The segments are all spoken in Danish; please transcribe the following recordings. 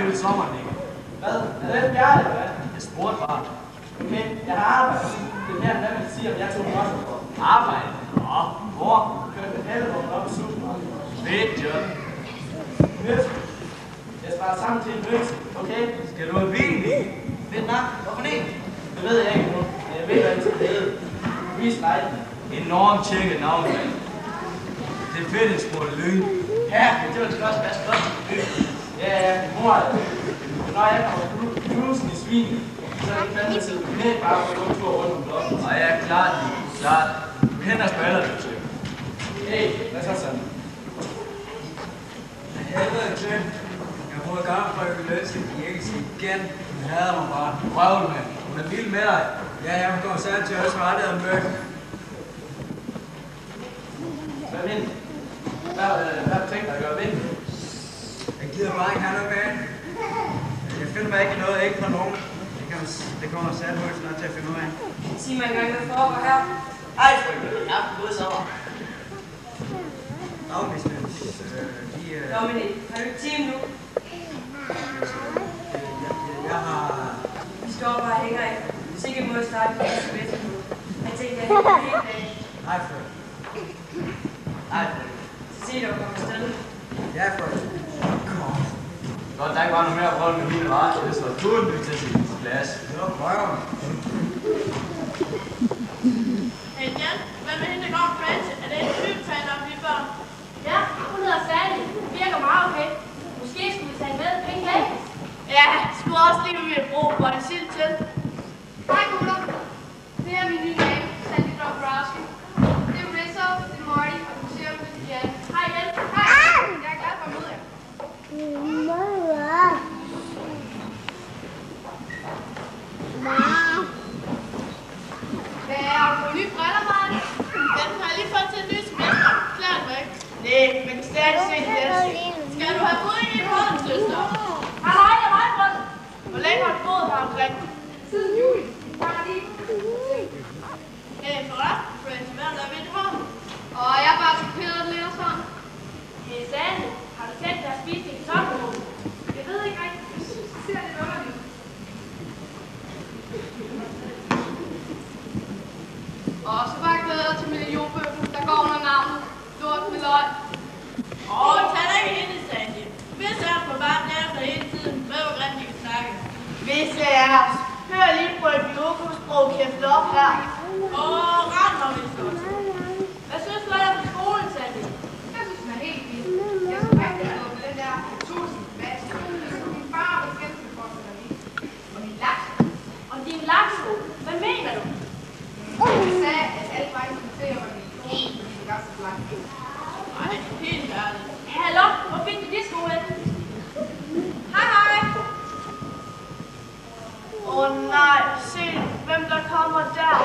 hele sommeren, ikke? Hvad? Er det bjerg, eller hvad? Jeg spurgte bare. Okay, jeg har arbejdet. Den her, hvad vil det sige, om jeg tog den også for? Arbejde? Nå, hvor? Kørte med Hellerup op i supermarkedet. Fedt job. Fedt. Jeg sparer sammen til en løs, okay? Skal du have bil? Fedt nok. Hvorfor det? Det ved jeg ikke nu, men jeg ved, hvad det skal hedde. Vis lejden. Enormt tjekket navn, mand. Det er fedt, at spurgte lyn. Ja, men det var det første plads godt. Ja, min mor er det. Når jeg kommer cruisen i svin, så er det fandme til knæ bare for at gå en tur rundt om blokken. Og ja, klart. Du kender spillerne, du siger. Hey, hvad så sådan? Helvede til. Jeg får i gang for at løse det ikke igen. Hun hader mig bare. Røvl, mand. Hun er vild med dig. Ja, jeg kommer selv til også rettet om møg. Hvad vind? Hvad har du tænkt dig at gøre vind? Jeg gider bare ikke have noget med. Jeg finder mig ikke noget, ikke fra nogen. Det kommer selv højt snart til at finde ud af. Sig mig engang, hvad foregår her? Ej, frygte. Jeg har gået sommer. Afvisende. Dominik, har du ikke time nu? Jeg har... Vi står bare og hænger af. Hvis ikke jeg må starte på sms nu. Jeg tænkte, jeg hænger hele dagen. Nej, Frøk. Så se dig at komme afsted. Ja, Frøk. Godt, der ikke var noget mere at prøve med mine varer, så det står turen til sin plads. Så prøver vi. Hey Jan, hvad med hende, der går på Franse? Er det en filmfan op lige før? Ja, hun hedder Sally. Hun virker meget okay. Måske skulle vi tage med penge af. Ja, skulle også lige med et brug for en sild til. Hej gutter. Det er min nye nabo, Sandy Dobrowski. Det er Rizzo, det er Marty, og du ser det er Jan. Hej Jan. Hej. Jeg er glad for at møde jer. Hvad er du på nye briller, Marty? Den har jeg lige fået til en ny semester. Klart væk. Nej, men stadig se det. Skal du have boet i en hånd, søster? Hej, jeg er meget godt. Hvor længe har du boet her omkring? Siden juli. Bare lige. Hey, forresten, Franse, hvad er der ved det her? Og jeg er bare chokeret lidt og sådan. Hey Sandy, har du tænkt dig at spise din kartoffelmos? Jeg ved ikke rigtigt. Jeg synes, det ser lidt underligt. Og så bare glæder til millionbøffen, der går under navnet Lort med løg. Tag dig ikke ind i Sandy. Hvis jeg er på varmt nærmere hele tiden, hvad hvor grimt de kan snakke. Hvis jeg er her, hør lige på et biologsprog kæft op her. Ret når vi står til. Hvad synes du er på skolen, Sandy? Jeg synes, den er helt vild. Jeg skulle rigtig have gået med den der 1000 vask. Min far var skændt for sig lige. Og min laks. Og din lakso, hvad mener du? Jeg sagde, at alle bare skulle se, at min kone ville gøre så langt. Nej, helt ærligt. Hallo, hvor fik du de sko hen? Hej, hej. Nej, se hvem der kommer der.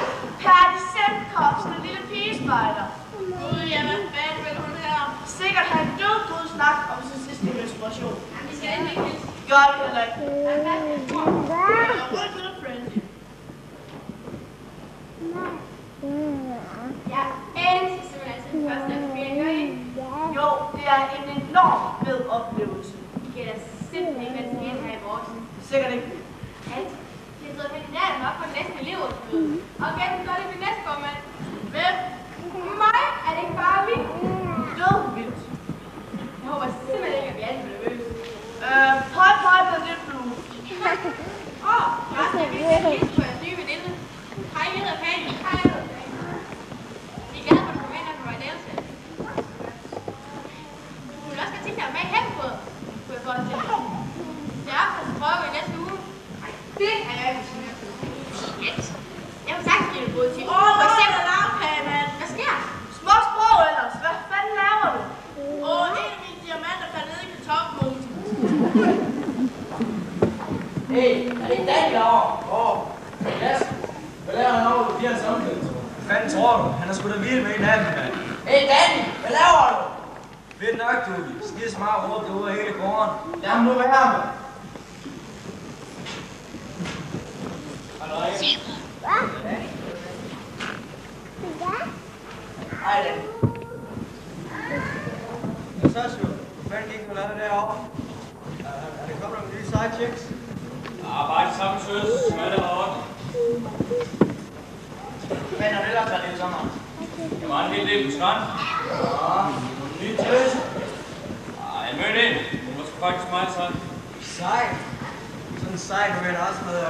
Perdi Sendkops, den lille pigespejder. Gud, ja, hvad fanden vil hun her? Sikkert have en død god snak om sin sidste menstruation. Jamen, vi skal endelig ikke hilse. Gør det heller ikke. Rundt med Francie. Jeg elsker simpelthen den første aktivering, gør I? Jo, det er en enorm fed oplevelse. Vi kan da simpelthen ikke vente til her i vores. Sikkert ikke. Alt. De har taget kandidaterne op på det næste elevrådsmøde. Og gæt, hvad gør det ved næste formand? Hvem? Mig? Er det ikke bare vildt? Død vildt. Jeg håber simpelthen ikke, at vi alle bliver nervøse. Pøj på det blue. Resten af vi skal hilse på jeres nye veninde. Hej, jeg hedder Fanny. Hej, jeg hedder Fanny. Vi er glade for, at du kommer ind her på Royal Airset. Du vil også godt tænke dig at være med i hemmelighed, kunne jeg godt tænke. Det er optaget prøve i næste uge. Det er jeg ikke sikker på. Shit. Jeg vil sagtens give det gode til. For eksempel lavkage, mand. Hvad sker? Små sprog ellers. Hvad fanden laver du? En af mine diamanter faldt ned i kartoffelmosen. Hey, er det ikke Danny derovre? Yes. Hvad laver han over ved Bjerns omklædningsrum? Hvad fanden tror du? Han er sgu da vild med en af dem, mand. Hey Danny, hvad laver du? Fedt nok, du. Skide smart råb derude af hele gården. Jamen nu være med. Hej Danny. Hvad så, Sjur? Hvad fanden gik du lavede derovre? Er det kommet nogle nye sejre? dig, chicks? Bare de samme søs, som er der heroppe. Hvad har du ellers været hele sommeren? Jeg var en hel del på stranden. Ja, ny tøs. Jeg mødte en. Hun var sgu faktisk meget sådan. Sej. Sådan sej, du ved også med...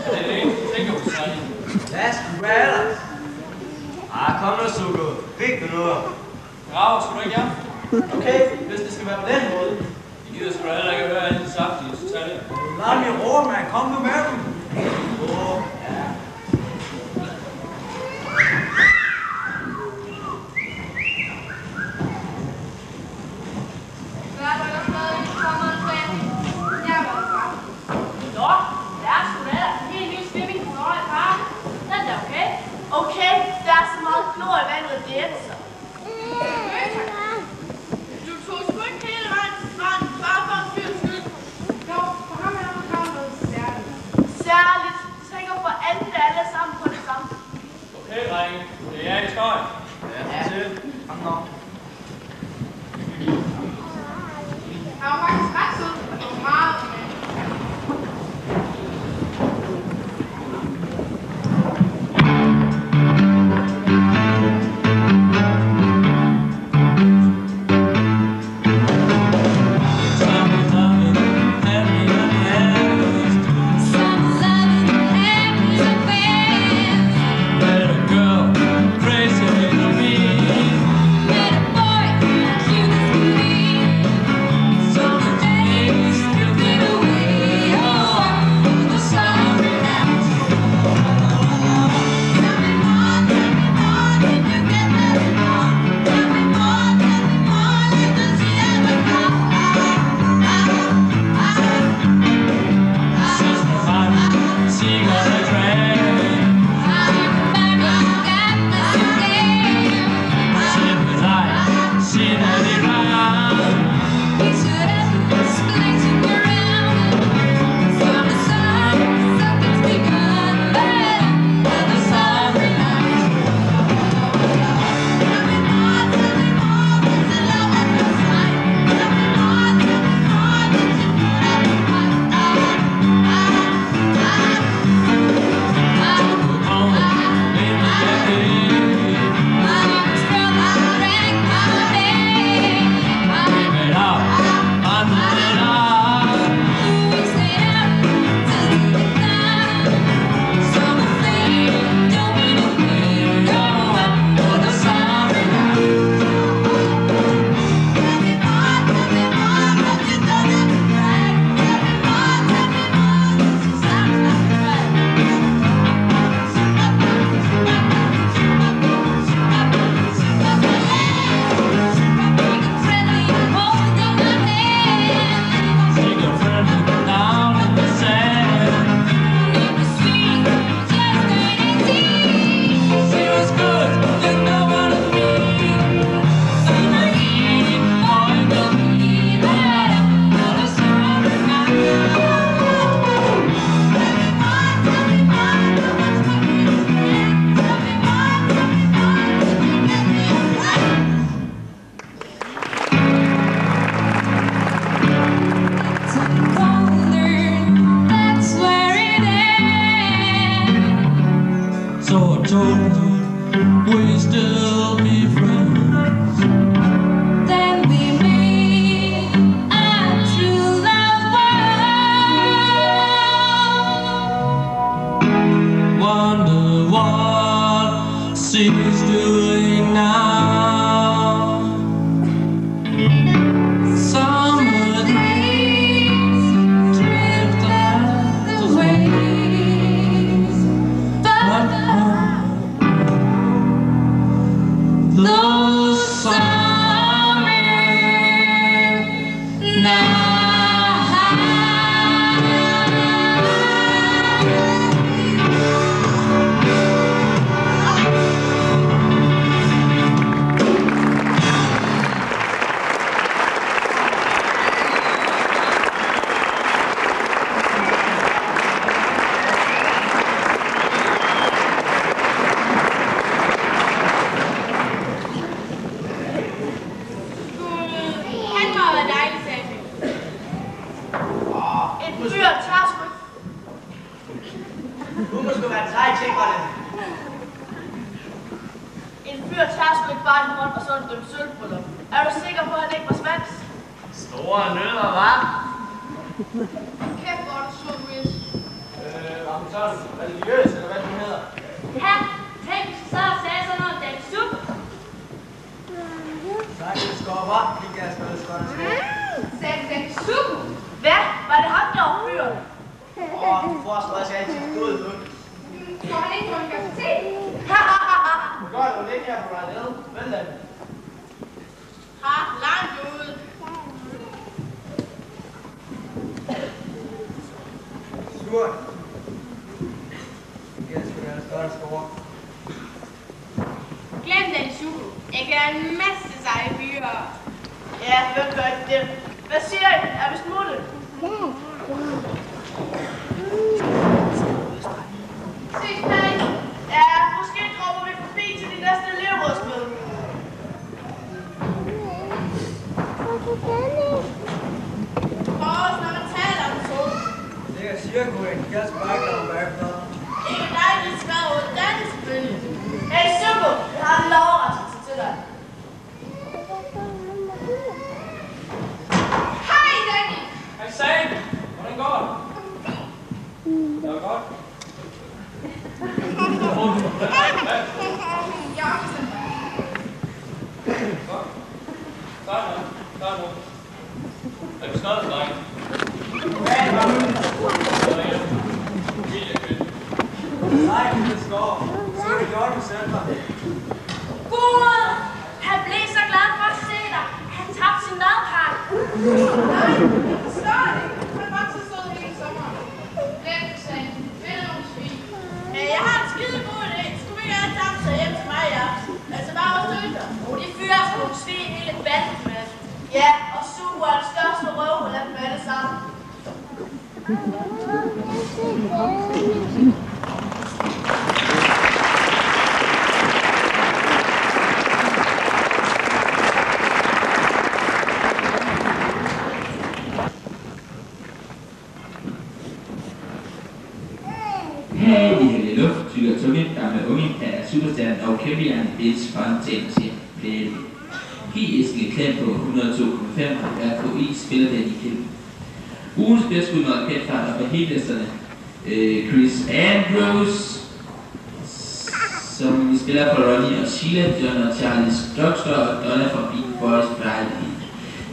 Det er det eneste, du tænker på sådan. Ja, sgu hvad ellers? Kom nu, Sugo. Fik du noget? Grav, skal du ikke hjem? Okay, hvis det skal være på den måde. De gider sgu da heller ikke at høre alle de saftige, så tag det. Lad dem i ro, mand. Kom nu med dem. Ja. Hvad er der noget i sommeren, Fanny? Jeg har været frem. Nå, der er sgu da en helt ny swimmingpool over i parken. Den er okay. Okay, der er så meget klor i vandet, det er så. Du tog sgu ikke hele vejen til stranden, bare for en fyrs skyld. Jo, for ham er der kommet noget særligt. Særligt. Du tænker for alle sammen på det samme. Okay, drenge. Det er historien. Ja, fortæl. Kom nu. Han var faktisk ret sød, og det var meget med. En fyr tager sgu ikke... Du må sgu være træ i ting, var det. En fyr tager sgu ikke bare en hånd og så en dømt sølvbryllup. Er du sikker på, at han ikke var svensk? Store nødder, hva'? Kæft, hvor er du sød, Louise. Om sådan religiøs, eller hvad du hedder. Ja, tænk, hvis du sad og sagde sådan noget, den sup. Tak, det skal op, hva'? Det kan jeg spille skånd. Sagde den super. Hvad? Var det ham, der var fyren? Du får også altid død ud. Får han ikke på universitet? Du gør det jo ikke her på dig nede. Vel da. Ha, langt ude. Surt. Det kan jeg spille skånd store. Glem den super. Jeg kan have en masse seje fyre. Ja, hvem gør ikke det? Hvad siger I? Er vi smuttet? Ses, Patty. Ja, måske dropper vi forbi til de næste elevrådsmøde. Når man taler om sol. Det er cirkulært. Det kan jeg bare ikke lade mig bagefter. Ikke dig, de skrev ud. Den er selvfølgelig. Hey, Super, jeg har en lovoverraskelse til dig. Hej, Danny. Hej, Sam. Hvordan går det? Det var godt. Jørgensen. Start nu. Er du skrevet, dreng? Nej, det skal op. Så er det gjort med selv. Gud, han blev så glad for at se dig. Han tabte sin madpakke. Nej, jeg forstår det ikke. Han var så sød hele sommeren. Glem det, Sam. Vend nogle svin. Hey, jeg har en skide god idé. Skulle vi ikke alle sammen tage hjem til mig i aften? Altså bare også døgter. De fyrer sgu nogle svin hele banden med. Ja, og Super er den største røvhul af dem alle sammen. Her i de hellige luft tykker tunge gamle unge af superstjernen og kæmpehjernen Bits Fontaine siger plæde. Gi-æsken klem på 102,5 RKI spiller den i klip. Ugens bedste market fra helhesterne Chris Andrews, som vi spiller på Ronnie og Sheila, John og Charles Drugstore og Donna fra Big Boys Friday.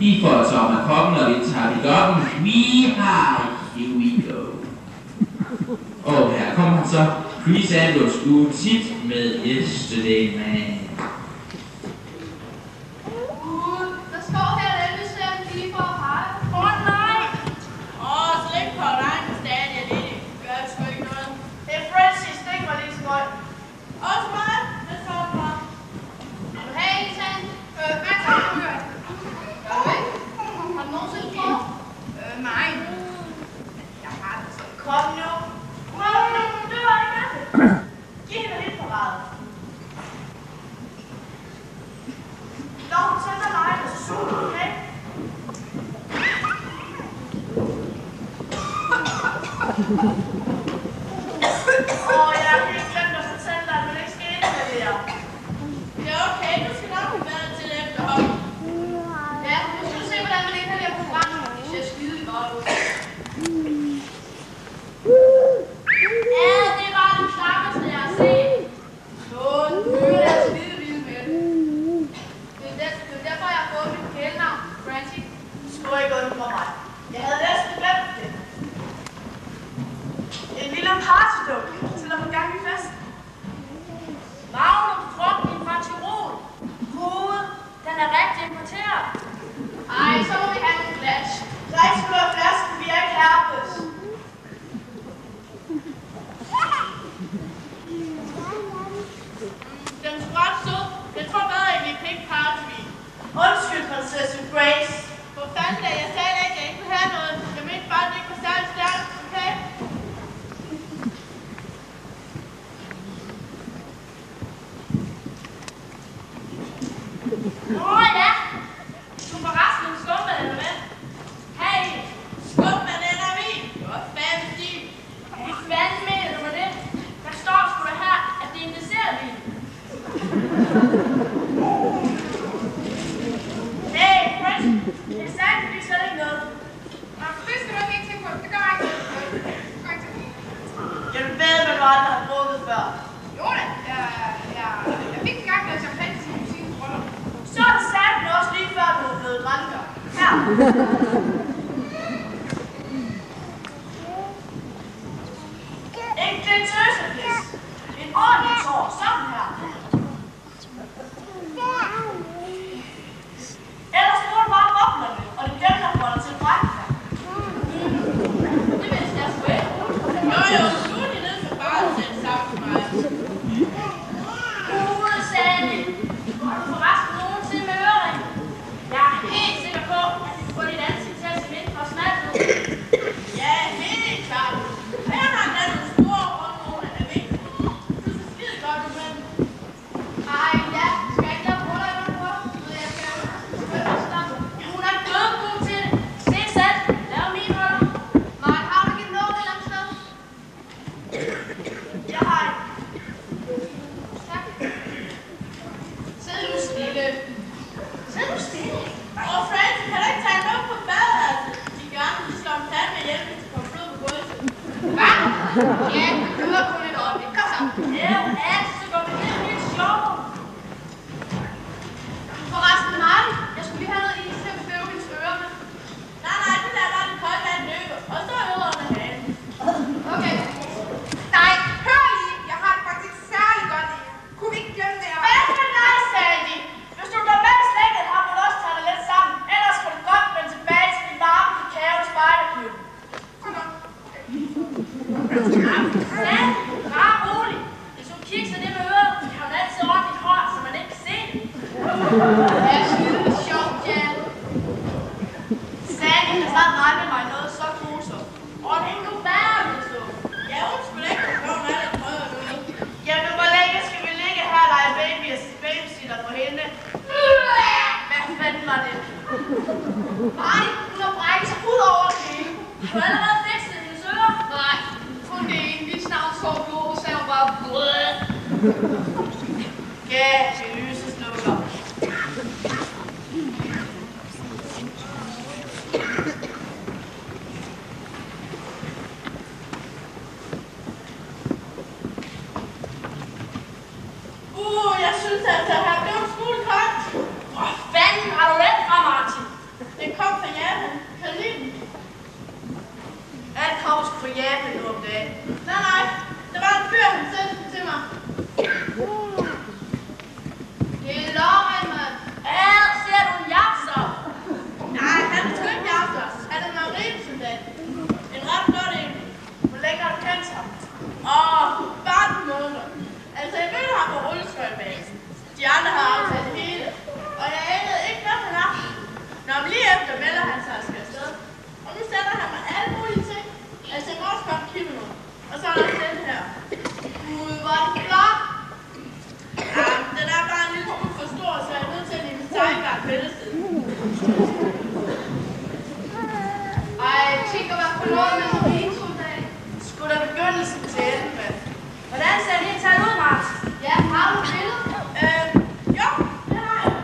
I får Tom og Poppen og vi tager det op. Here we go. Og her kommer så Chris Andrews ugen tit med Yesterday Man. Der står her, at alle ser lige for at pege. Nej! Slik på dig, stadig er det. Gør det sgu ikke noget. Hey, Francis, stik mig lige skøj. Også mig. Det står bare. Vil du have en tand? Hvad tager du hørt? Gør du ikke? Har du nogensinde prøvet? Nej. Jeg har det så. Kom nu. Kom nu, du var ikke af det. Giv mig lidt for meget. Nå, tænder mig, og så super, okay? Jeg har helt glemt at fortælle dig, at man ikke skal indlevere. Det er okay, du skal nok blive bedre til det efterhånden. Ja, nu skal du se, hvordan man inhalerer programmet. Det ser skide godt ud. Ja, det var den klammeste, jeg har set. Sådan, nu er jeg skide vild med det. Det er derfor, jeg har fået mit kælenavn, Francie. Skulle ikke undre mig. Jeg havde næsten glemt det. aldrig har drukket før. Jo da, jeg fik engang noget champagne til musikens bryllup. Så er det sandt også lige før, du er blevet dranker. Her. En glitøseplis. En ordentlig tår, sådan her. Ellers bruger du bare boblerne, og det glemmer at få dig til brækken her. Det vidste jeg sgu ikke. Jo, du er lige nede for bare at sætte sammen til mig. Sandy, har du forresten nogensinde med øring? Jeg er helt sikker på, at du får dit ansigt til at se mindre og smalt ud. Ja, helt klart. Og jeg har endda nogle store områder af vægten. Du ser skide godt ud med dem. Ej, ja, skal jeg ikke lave ruller i den på? Så jeg skal stoppe. Hun er dødgod til det. Se selv, lav min ruller. Nej, har du ikke noget et eller andet sted? Jeg har ikke. Tak. Sid nu stille. Sid nu stille. Og Frank, kan du ikke tage en op på badeværelset? De gerne vil slå en plan med hjælp, hvis du kommer blod på gulvet. Hvad? Ja, det hører kun et øjeblik. Kom så. Ja, så går det helt sjovt. Forresten, Martin, jeg skulle lige have noget is til at bedøve hendes ører med. Nej, det der var det kolde vand løber. Og så er øret under hagen. Okay. Nej, hør lige. Jeg har det faktisk særlig godt i. Kunne vi ikke glemme det her? Hvad med dig, Sandy? Hvis du går med slægget, har du også taget det lidt sammen. Ellers skal du godt vende tilbage til din varme kakao i spejderklub. Kom nu. Sandy, bare rolig. Hvis hun kigger det med øret, kan hun altid ordentligt hår, så man ikke kan se det. Jeg synes, det er sjovt, ja. Sandy kan snart regne mig noget så grusomt. Og det er ikke nu værre, hvis du. Ja, hun skulle ikke have hun er lidt prøvet nu. Jamen, hvor længe skal vi ligge her og lege babysitter på hende? Hvad fanden var det? Martin, hun har brækket sig ud over det hele. Har du allerede fikset hendes ører? Nej, kun det ene. Lige snart så blod, så er hun bare blød. Ja, det lyse slukker. Jeg synes, at det her blev en smule koldt. Hvor fanden har du den fra, Martin? Det kom fra Japan. Kan du lide den? Alt kommer sgu fra Japan nu om dagen. Nej. Der var en fyr, han sendte den til mig. Det er Lauren, mand. Her ser du en jafser. Nej, han er sgu ikke jafter. Han er en marinesoldat. En ret flot en. Hvor længe har du kendt ham? Bare en måned. Altså, jeg mødte ham på rulleskøjtebanen. De andre har aftalt det hele. Og jeg anede ikke noget med ham. Når lige efter melder han sig og skal afsted. Og nu sender han mig alle mulige ting. Altså, jeg må også komme kigge nu. Og så er der den her. Gud, hvor er det flot. Ja, den er bare en lille smule for stor, så jeg er nødt til at lægge tegnbart billedsiden. Ej, tænker hvad for noget med marinesoldat. Sgu da begyndelsen til enden, mand. Hvordan ser det helt taget ud, Martin? Ja, har du et billede? Jo, det har jeg.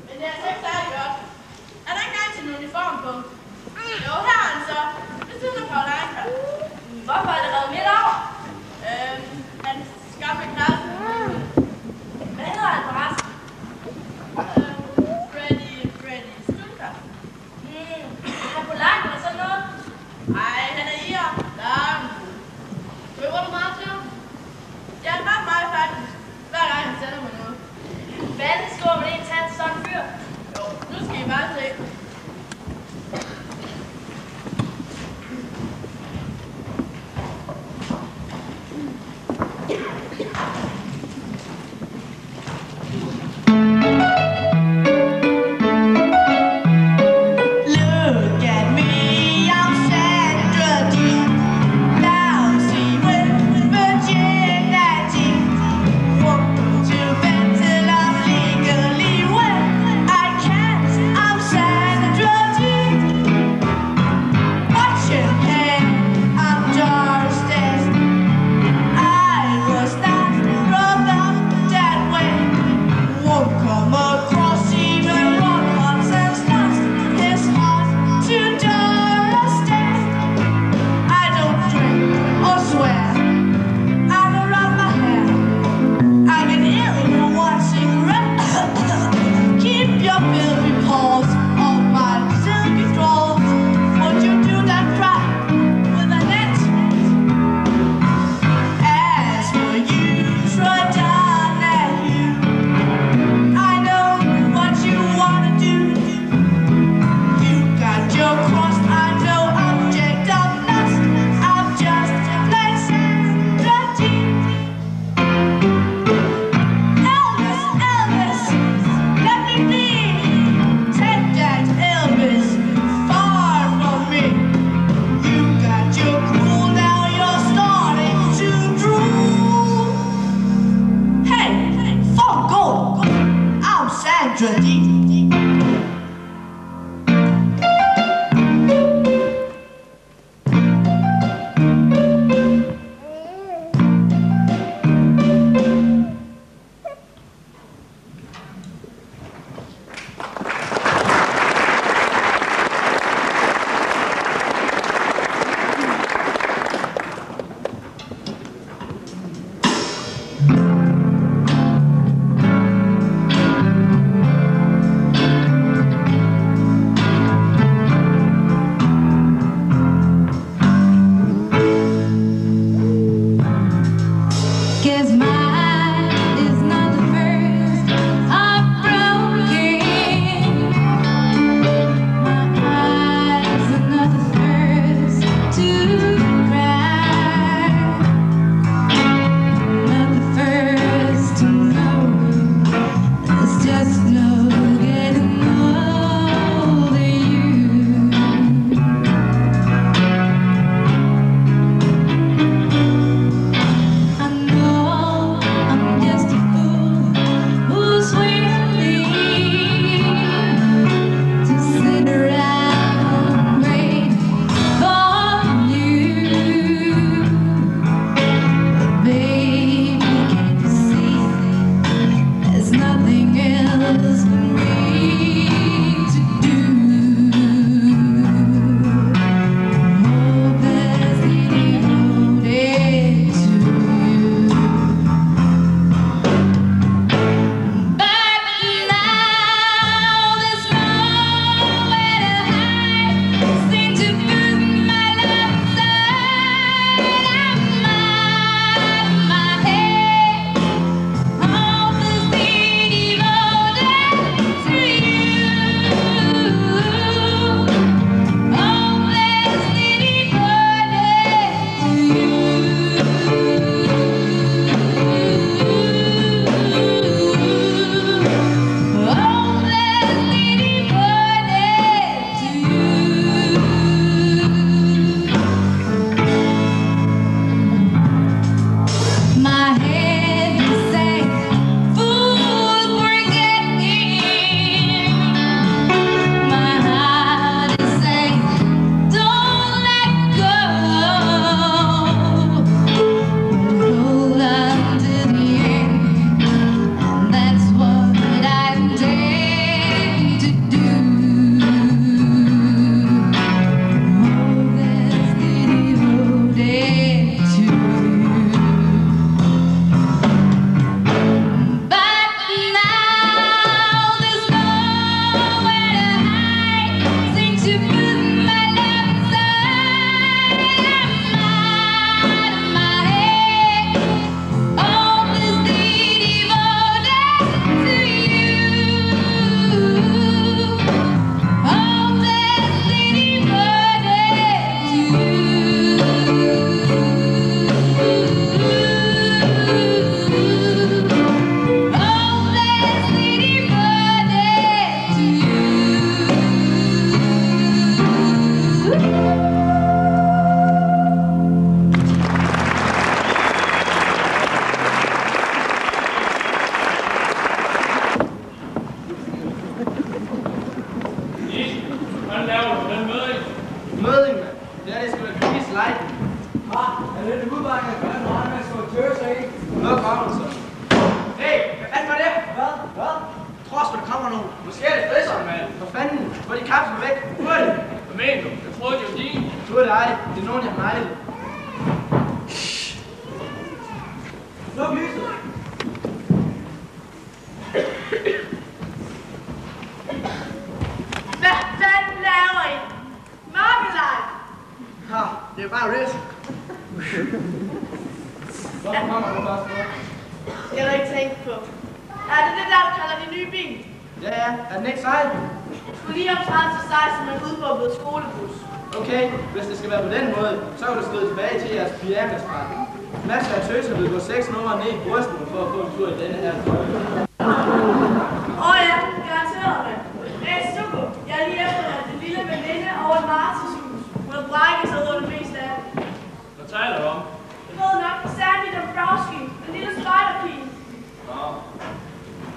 Men det er altså ikke særlig godt. Er der ikke engang til en uniform på? Jo, her er han så. Det synes jeg, Paulinka. Hvorfor er det revet midt over? Hans gamle kæreste. Hvad hedder han forresten? Freddy Stunker. Er han på langt eller sådan noget? Ej, han er irer. Lang. Løber du meget til ham? Ja, ret meget faktisk. Hver gang han sender mig noget. Hvad er det stor med det tage til sådan en fyr? Jo, nu skal I bare se. Sad.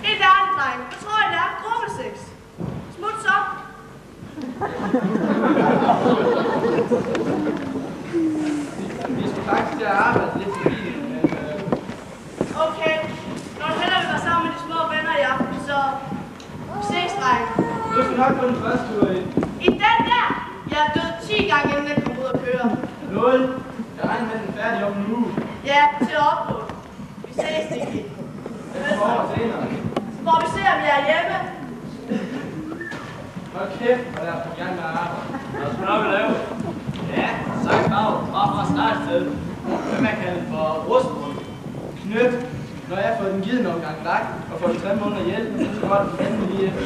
Helt ærligt, dreng. Hvad tror I, det er? Gruppeseks. Vi skal faktisk til at arbejde lidt i bilen, men... Okay, nu hellere vi var sammen med de små venner i aften, så ses, drenge. Nu skal nok på den første tur ind. I den der, jeg er død 10 gange, inden den kom ud og køre. 0. Jeg regner med den færdig om en uge. Ja, til at opnå. Vi ses, Dickie. Den kommer senere. Så må vi se, om jeg er hjemme. Hold kæft, og lad os få gerne med at arbejde. Hvad skal du nok lave? Ja, sagt navn. Bare fra startsted. Hvad man kalder for rustbrud. Knyt. Når jeg får den givet en omgang lagt, og får den 3 måneder hjælp, så går den fandme lige efter.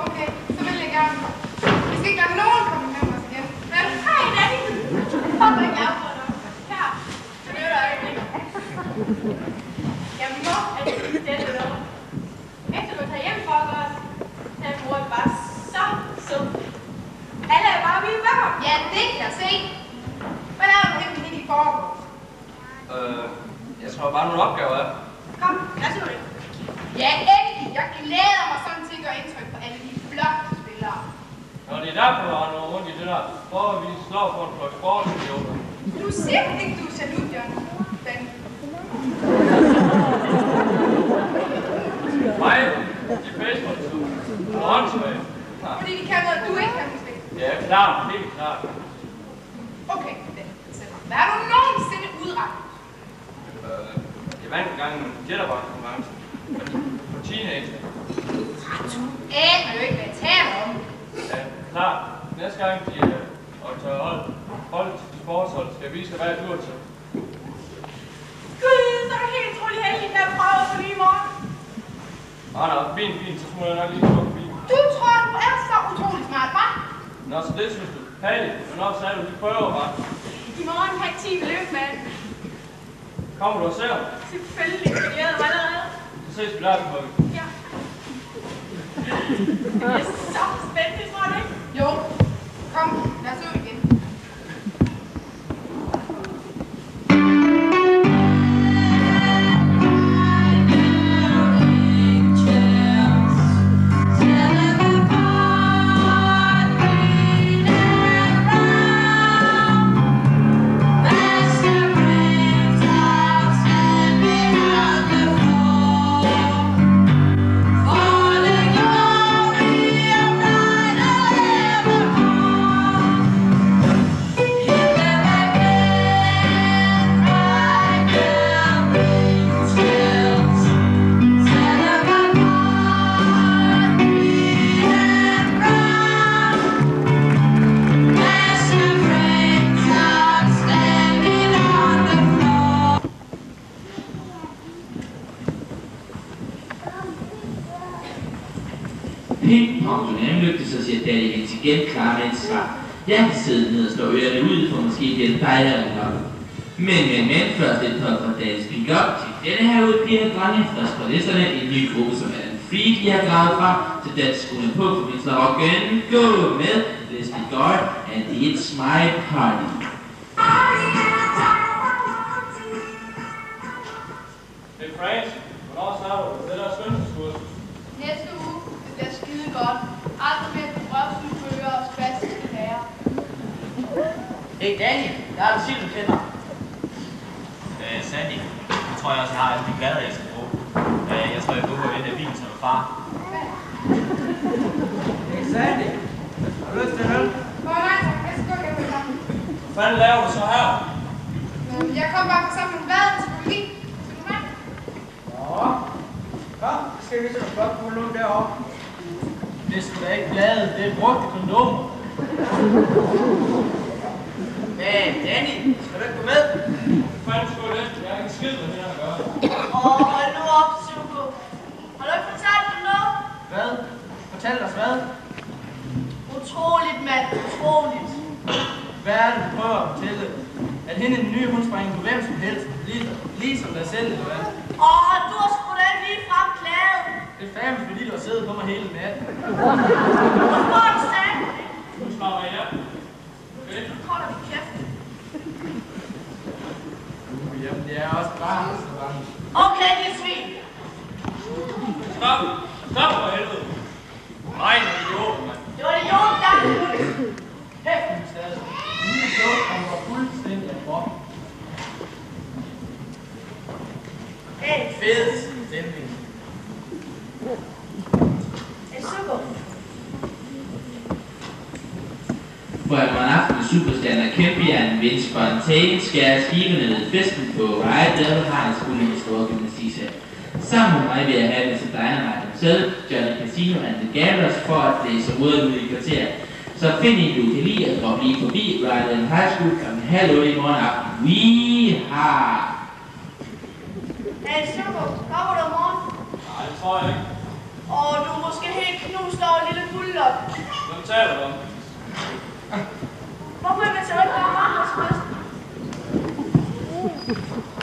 Okay, så vil jeg gerne. Vi skal ikke lade nogen komme med os igen. Vel? Jamen, hvor er det lige dette nummer? Efter du tager hjem for os, han mor bare så sød. Alle er bare vilde venner. Ja, det kan jeg se. Hvad laver du egentlig i forgårs? Jeg tror bare nogle opgaver af. Kom, lad os nu det. Ja, endelig. Jeg glæder mig sådan til at gøre indtryk på alle de flotte spillere. Når det er derfor, der er noget rundt i det der, hvor vi slår for en flot sportsmilioner. Du siger ikke, du er jaloux, John. Den. Nej, de baseballklub. Åndssvagt. Fordi de kan noget, du ikke kan måske. Ja, klart. Helt klart. Okay, den. Hvad har du nogensinde udrettet? Jeg vandt en gang en jitterbånd-konkurrence. For teenager. Du aner jo ikke, hvad jeg taler om. Ja, klart. Næste gang de tager hold til sportshold, skal jeg vise dig, hvad jeg dur til. Gud, så er du helt utrolig heldig, der prøver på lige i morgen. Nå, fint, så smutter jeg nok lige på forbi. Du tror, du er så utrolig smart, hva'? Nå, så det synes du. Hallig, hvornår sagde du, de prøver, hva'? I morgen har jeg 10 løb, mand. Kommer du og ser? Selvfølgelig, jeg glæder mig allerede. Så ses vi der, Pukkel. Ja. Det er så spændende, tror du ikke? Jo. Kom, lad os ud igen. Ping-pong-turneringen lyktes, så siger Daddy Hans igen klar med et svar. Jeg kan sidde ned og slå ørerne ud, for måske bliver det dig, der ringer op. Men, først et par fra Daddy's Pick Up. Til denne her ud bliver drenge frisk på listerne en ny gruppe, som er den Freak, I har gravet fra. Så danskolen på for min rocken. Gå med Leslie Gore and It's My Party. Hey Frank, hvornår starter du det der skønhedskursus? Næste uge, det bliver skide godt. Aldrig mere på røvsugfører og spastiske lærer. Hey Danny, der er du sig, du kender. Sandy, jeg tror jeg også, jeg har alle de blader, jeg skal bruge. Jeg tror, jeg går på den der bil som far. Hey Sandy, har du lyst til en øl? Hvor nej, tak. Jeg skal gå hjem med dig. Hvad fanden laver du så her? Jeg kom bare for sammen med hvad til biologi. Skal du med? Nå, kom, så skal vi så godt på nogen deroppe. Det er sgu da ikke bladet, det er brugte kondomer. Hey Danny, skal du ikke gå med? Hvad fanden skulle det? Jeg har ikke skid med det her at gøre. Hold nu op, Suko. Har du ikke fortalt dem noget? Hvad? Fortæl os hvad? Utroligt, mand. Utroligt. Hvad er det, du prøver at fortælle? At hende den nye, hun springer på hvem som helst, lige som dig selv, eller hvad? Du har sgu da ikke lige frem klaget. Det er fandme, fordi du har siddet på mig hele natten. Hvorfor er du sandt? Nu slapper jeg hjem. Okay? Hold da kæft. Jamen, det er også bare så varmt. Okay, det er svin. Stop for helvede. Nej, en idiot, mand. Det var det jorden, der Hæft, min stadig. Lige så, han var fuldstændig af for. Hey, Fed stemning. hey, Suko. Hvor jeg en aften med superstjerner kæmpehjernen vil spontant skære skiberne ved festen på Riot Devil High School i den store gymnastiksal. Sammen med mig vil jeg have Mr. Dynamite himself, Johnny Casino and the Gamblers for at blæse hovedet ud i kvarteret. Så find en, du kan lide at droppe lige forbi Riot Devil High School kl. 7:30 i morgen aften. We har! Hey, Suko. Kommer du i morgen? Nej, det tror jeg ikke. Du er måske helt knust over en lille bulldog. Hvem taler du om? Hvorfor inviterer du ikke bare mig, Rasmus?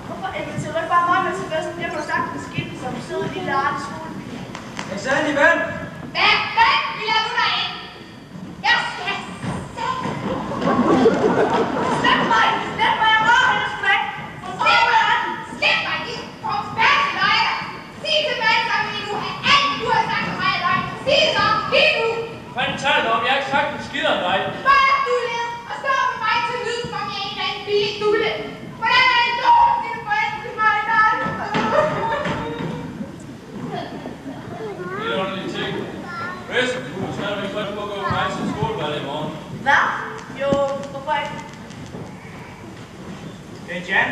Hvorfor inviterer du ikke bare mig, taler om? Jeg har ikke sagt en skid om dig. Bare du led og stå med mig til lyd, som om jeg er en eller anden billig dulle. Hvordan er det nogensinde forelsket mig i dig? Helt underlige ting. Vest, du er stadigvæk godt på at gå med mig til skoleball i morgen. Hvad? Jo, hvorfor ikke? Hey Jan,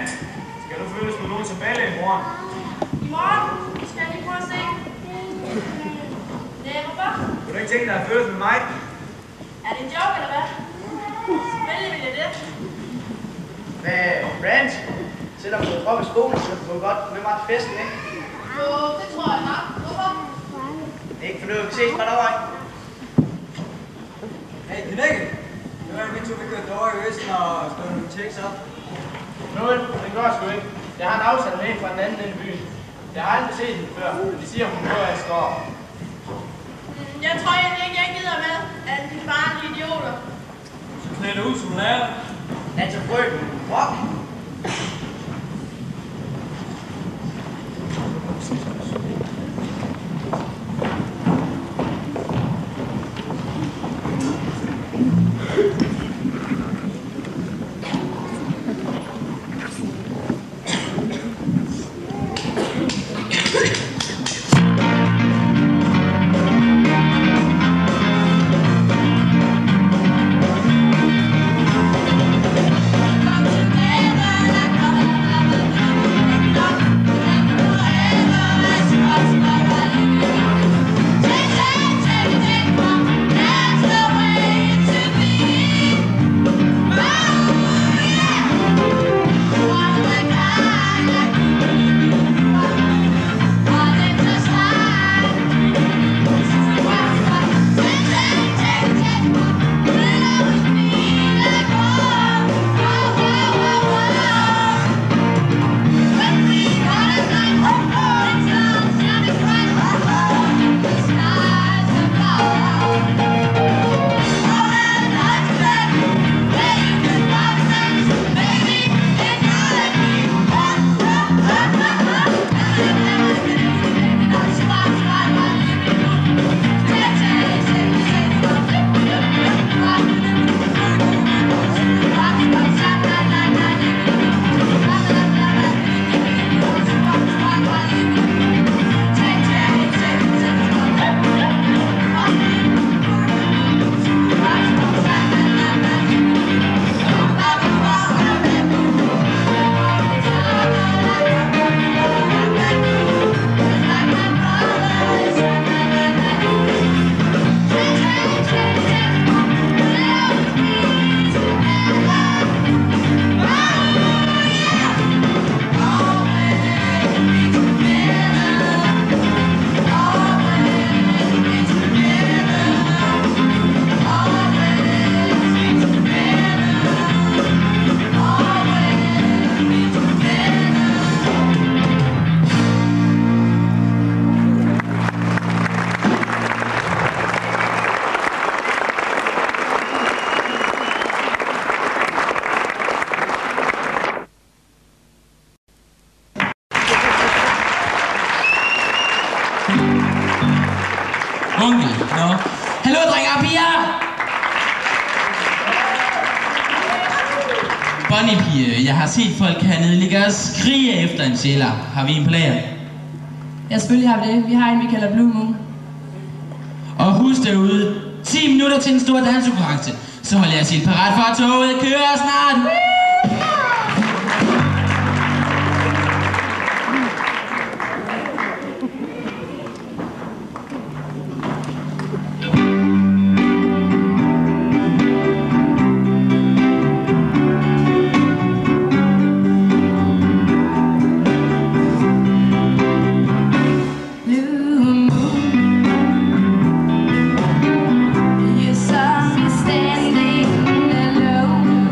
skal du følges med nogen til balle i morgen? I morgen skal jeg lige prøve at se. Nej, hvorfor? Kunne du ikke tænke dig at følges med mig? Er det en joke, eller hvad? Selvfølgelig vil jeg det. Hvad, Brand? Selvom du er oppe i skolen, så du godt med mig til festen, ikke? Jo, det tror jeg nok. Hvorfor? Ikke for noget, vi ses bare derovre. Hey, Knække! Nu er vi to, vi kører dårlig i Østen og står nogle tekst op. Noget, det gør jeg sgu ikke. Jeg har en afsat med en fra den anden ende i byen. Jeg har aldrig set hende før, men de siger, hun går af skår. Jeg tror egentlig ikke, jeg gider med, at de barnlige idioter. Så knæ dig ud, som lærer. Altså, frøken, rock! Onkel, nå. Hallo, drenge og piger! Bonnie-pige, jeg har set folk hernede ligge og skrige efter en sjæler. Har vi en på lager? Ja, selvfølgelig har vi det. Vi har en, vi kalder Blue Moon. Og husk derude, 10 minutter til en stor dansekonkurrence. Så holder jeg sit parat for, at toget kører snart. You saw me standing alone.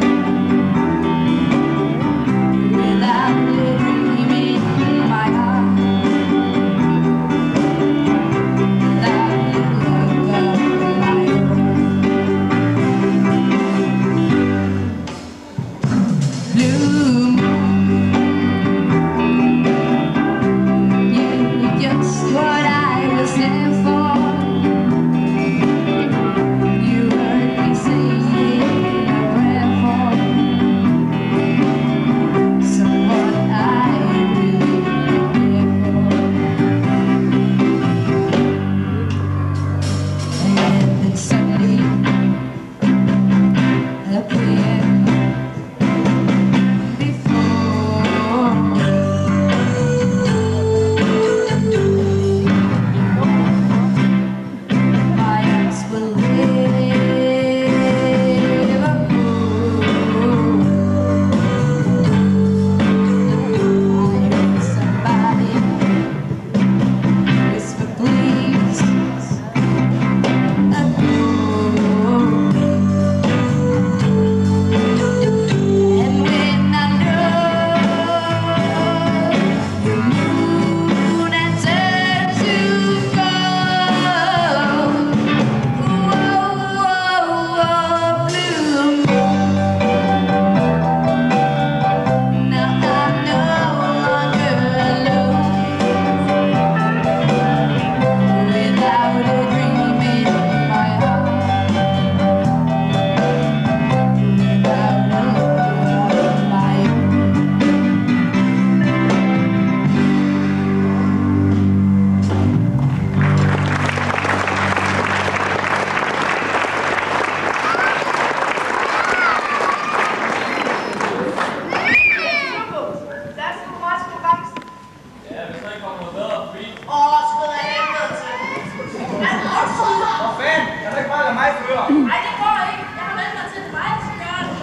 kør. Nej, det går ikke. Jeg har meldt mig til mig, der skal gøre det.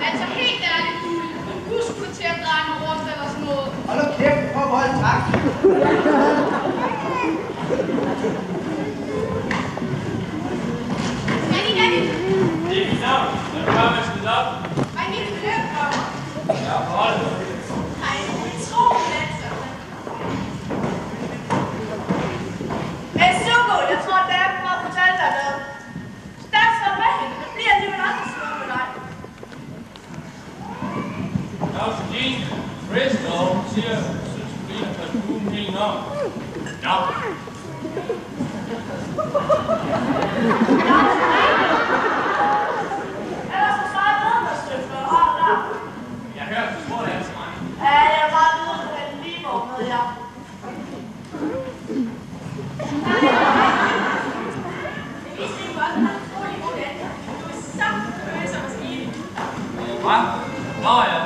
Altså helt ærligt, Julie. En bus skulle til at dreje mig rundt eller sådan noget. Hold nu kæft, prøv at holde tak. Det er klart. Lad du bare vaske det op. Ej, min billet kommer. Ja, hold det. Ej, utroligt altså. Men Suko, jeg tror, at damen har fortalt dig noget. Start så med hende. Det bliver alligevel aldrig sådan noget med dig. Josefine, Bristol siger, synes du lige, at du er helt nok. Nå. Ellers så svarer jeg noget med støfter og har der. Jeg hørte, du tror, det er så meget. Ja, jeg er bare videre på den lige vågnede jeg. Det vidste ikke godt, at han er utrolig god dag. Du er så nervøs og maskine. Hvad? Nå ja.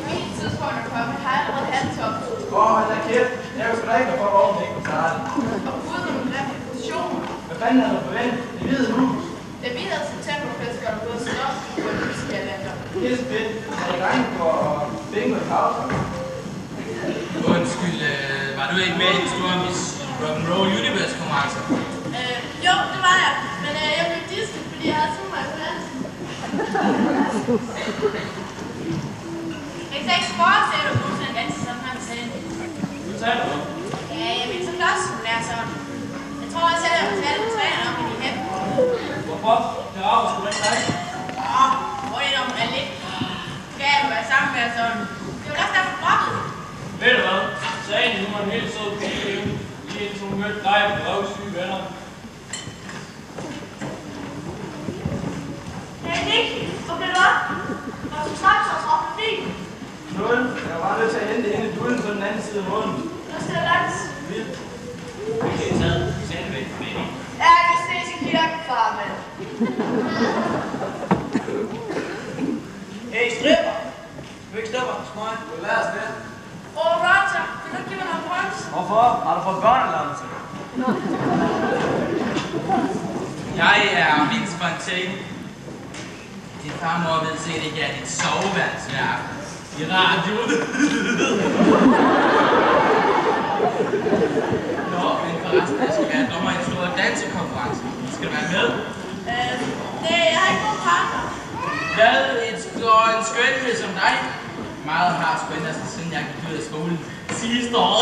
Min tidspunkt er kommet. Har jeg allerede halvtomt. Hold da kæft. Jeg kan sgu da ikke få vognen ikke på starten. Og uden nogle grimme positioner. Hvad fanden havde du forventet? Det hvide hus. Da vi havde septemberfest, gør du både stop og lyskalender. Helt fedt. Er I gang for bingo i pausen? Undskyld, var du ikke med i den store Miss Rock'n'Roll Universe konkurrence? Jo, det var jeg. Men jeg blev disket, fordi jeg havde så meget plads. Jeg kan ikke forestille, at du kunne sådan en danse, som han sagde. Nu taler du. Ja, jeg vil så godt, som det er sådan. Jeg tror også, at jeg vil tale med træerne om i de hænder. Hvorfor? Det er sgu da ikke dig. Hvor er det om at lidt gav at være sammen med sådan. Det var også derfor brokkede. Ved du hvad? Så egentlig nu er en helt sød pige, lige indtil hun mødte dig på røvsyge venner. Hey Nick, hvor blev du op? Når du snakker så op med bilen. Nul. Jeg var bare nødt til at hente hende i dullen på den anden side af munden. Nu skal jeg langs. Vildt. Okay, taget sandvægt med det. Ja, vi ses i kirken, far, mand. Hey, stripper! Du ikke stopper hos mig? Du lærer os det. Roger, vil du give mig nogle points? Hvorfor? Har du fået børneladelse? Jeg er Vince Fontaine. Din farmor ved sikkert ikke, at dit soveværelse hver aften i radioen. Nå, men forresten, jeg skal være dommer i en stor dansekonkurrence. Skal du være med? Jeg har ikke nogen partner. Hvad? En skønhed som dig? Meget har sgu ændret sig, siden jeg gik ud af skolen sidste år.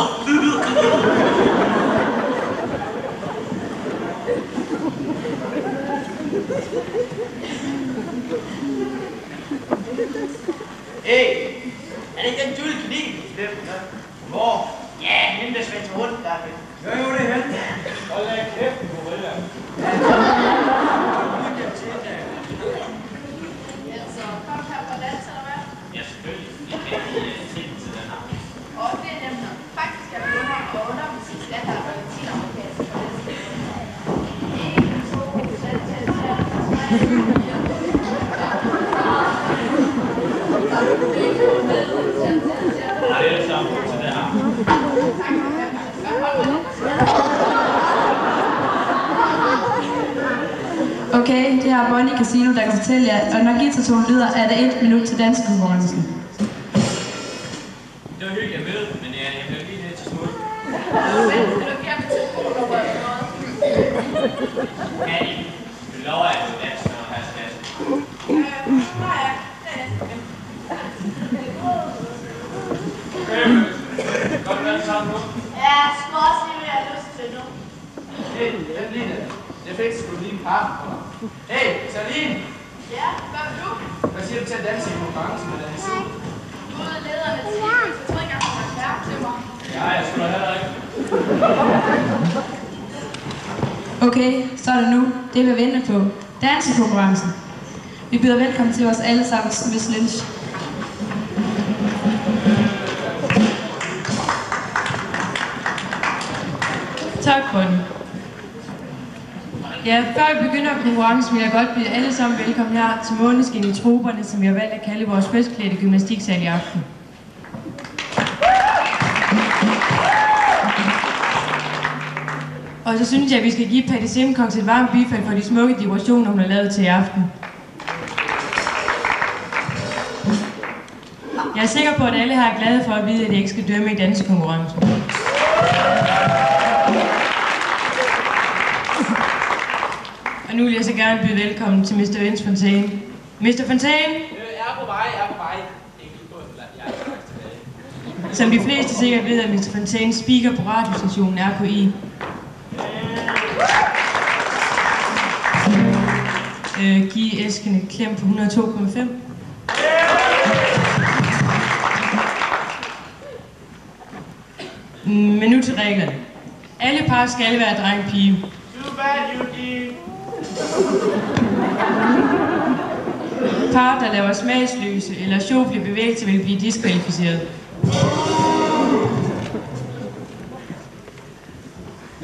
Hey! Er det ikke den Julie kanin? Hvor? Ja, hende der svætter rundt der. Jo, det er hende. Hold da kæft, gorilla. Altså, kom her på dans, eller hvad? Ja, selvfølgelig. Det er rigtig ting til den her. Og det er nemt nok. Faktisk er vi under og undervise i standard og latinamerikansk for det. 1, 2, 3, 4. Og det er sammen til det her. Okay, det er Bonnie Casino, der kan fortælle jer, og når guitartonen lyder, er der 1 minut til dansekonkurrencen. Det var hyggeligt at møde, men jeg blev lige lidt til smut. Vil du give ham telefonnummeret eller noget? Annie, du lover, at du danser, når du har skat. Nej, det er det. Okay, godt være sammen nu. Ja, jeg skulle også lige have lyst til nu. Hey, vent lige da. Jeg fik sgu lige en kaffe. Hey, Saline! Ja, hvad vil du? Hvad siger du til at danse i konkurrencen med den side? Du er lederen af teamet, så jeg tror ikke, jeg har lagt mærke til mig. Ja, jeg skulle da heller ikke. Okay, så er det nu. Det vi venter på. Dansekonkurrencen. Vi byder velkommen til os alle sammen, Miss Lynch. Tak, Bonnie. Ja, før vi begynder konkurrencen, vil jeg godt byde alle sammen velkommen her til Måneskin i Troberne, som vi har valgt at kalde vores festklædte gymnastiksal i aften. Og så synes jeg, at vi skal give Patty Simcox et varmt bifald for de smukke dekorationer, hun har lavet til i aften. Jeg er sikker på, at alle her er glade for at vide, at de ikke skal dømme i dansekonkurrencen. Og nu vil jeg så gerne byde velkommen til Mr. Vince Fontaine. Mr. Fontaine? Jeg er på vej. Som de fleste sikkert ved, at Mr. Fontaine speaker på radiostationen RKI. Giv æsken et klem på 102,5. Men nu til reglerne. Alle par skal være dreng-pige. Too bad, Eugene. Par, der laver smagsløse eller sjovlige bevægelser, vil blive diskvalificeret.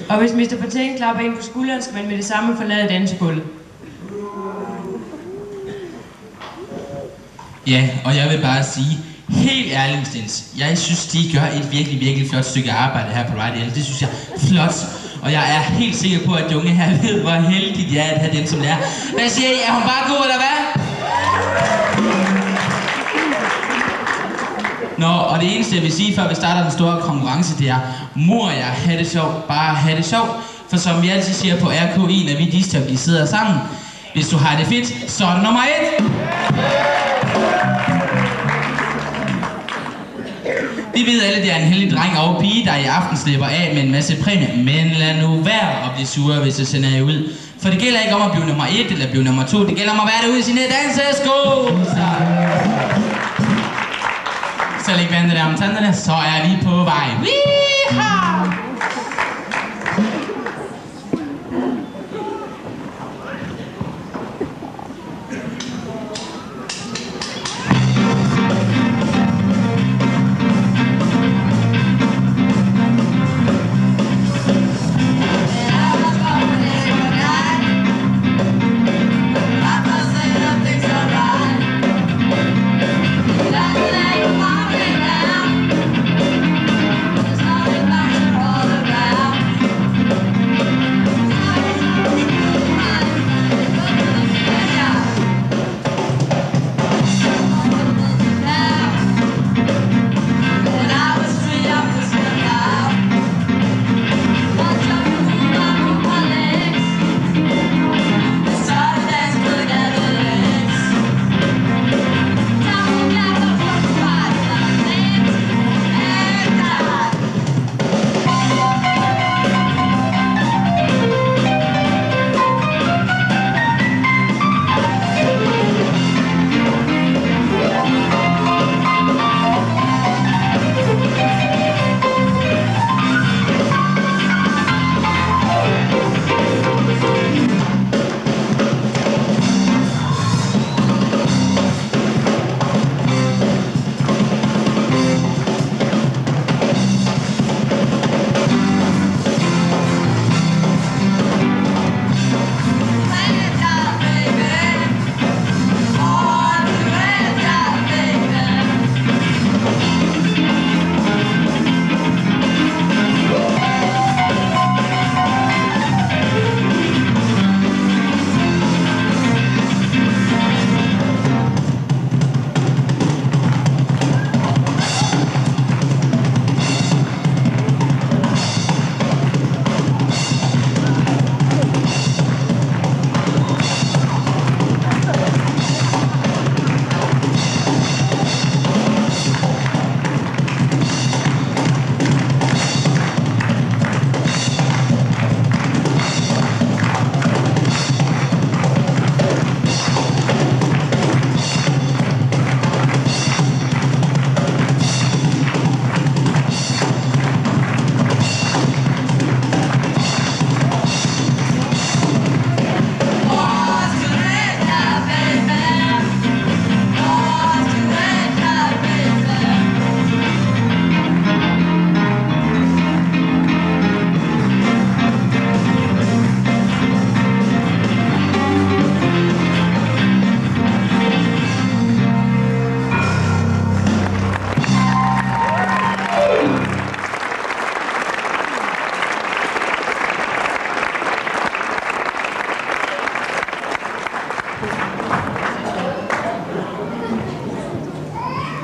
Og hvis Mr. Fontaine klapper ind på skulderen, skal man med det samme forlade dansegulvet. Ja, og jeg vil bare sige, helt ærligt, Stens, jeg synes, de gør et virkelig flot stykke arbejde her på Right L. Det synes jeg er flot. Og jeg er helt sikker på, at de unge her ved, hvor heldige de er at have dem som lærer. Hvad siger I? Er hun bare god, eller hvad? Nå, og det eneste, jeg vil sige, før vi starter den store konkurrence, det er, mor jeg have det sjovt, bare have det sjovt. For som vi altid siger på RKI, når vi disser, vi sidder sammen. Hvis du har det fedt, så er det nummer 1. Vi ved alle, det er en heldig dreng og pige, der i aften slipper af med en masse præmier. Men lad nu være at blive sure, hvis jeg sender jer ud. For det gælder ikke om at blive nummer 1 eller blive nummer 2. Det gælder om at være derude i sine dansesko. Så læg vandet der om tanderne, så er vi på vej. Weehaw! Sorry.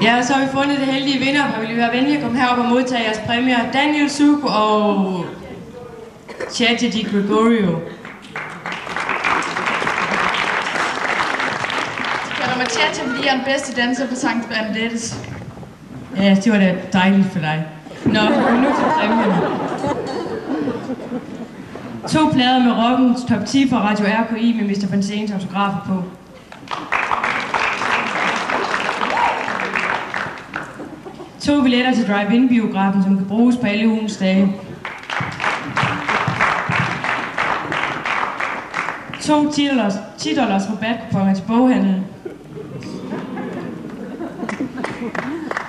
Ja, så har vi fundet det heldige vinder, og vil I være venlige at komme herop og modtage jeres præmier. Daniel Suk og Chacha Di Gregorio. Kalder mig Chacha, fordi jeg er den bedste danser på Sankt Bernadettes. Ja, det var da dejligt for dig. Nå, nu til præmierne. 2 plader med rockens top 10 fra Radio RKI med Mr. Fanzines autografer på. 2 billetter til drive-in-biografen, som kan bruges på alle ugens dage. 2 $10 rabatkuponer til boghandlen.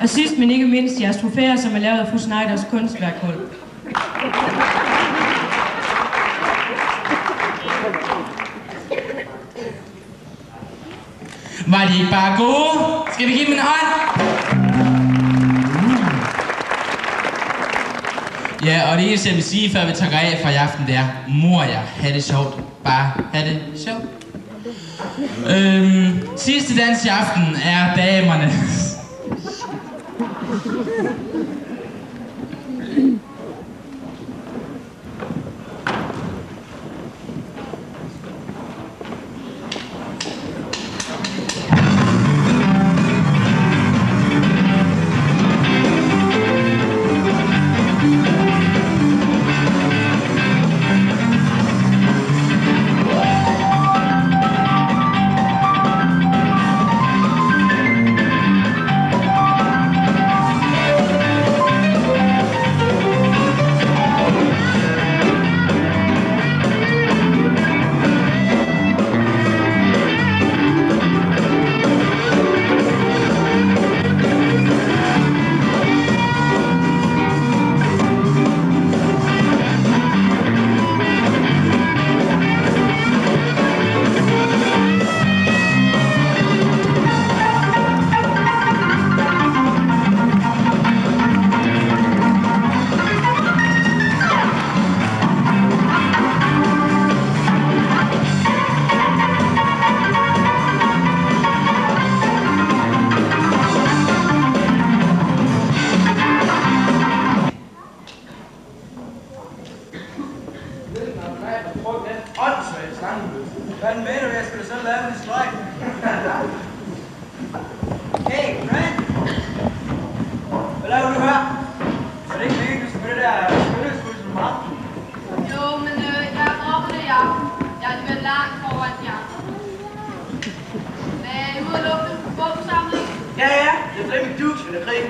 Og sidst, men ikke mindst, jeres trofæer, som er lavet af Fru Schneiders kunstværkhold. Var de ikke bare gode? Skal vi give dem en hånd? Ja, og det eneste, jeg vil sige, før vi tager af for i aften, det er, mor jer, have det sjovt. Bare have det sjovt. Sidste dans i aften er damerne. Hvad mener du, jeg skulle så lave en strøg? Hey, Brent! Hvad laver du her? Er det ikke meningen, du skal på det der spilleskud som mig? Jo, men jeg har droppet det i aften. Jeg har været langt foran de andre. Men jeg er ude at lufte bogsamling. Ja, det er Flemming Dukes ved det krig.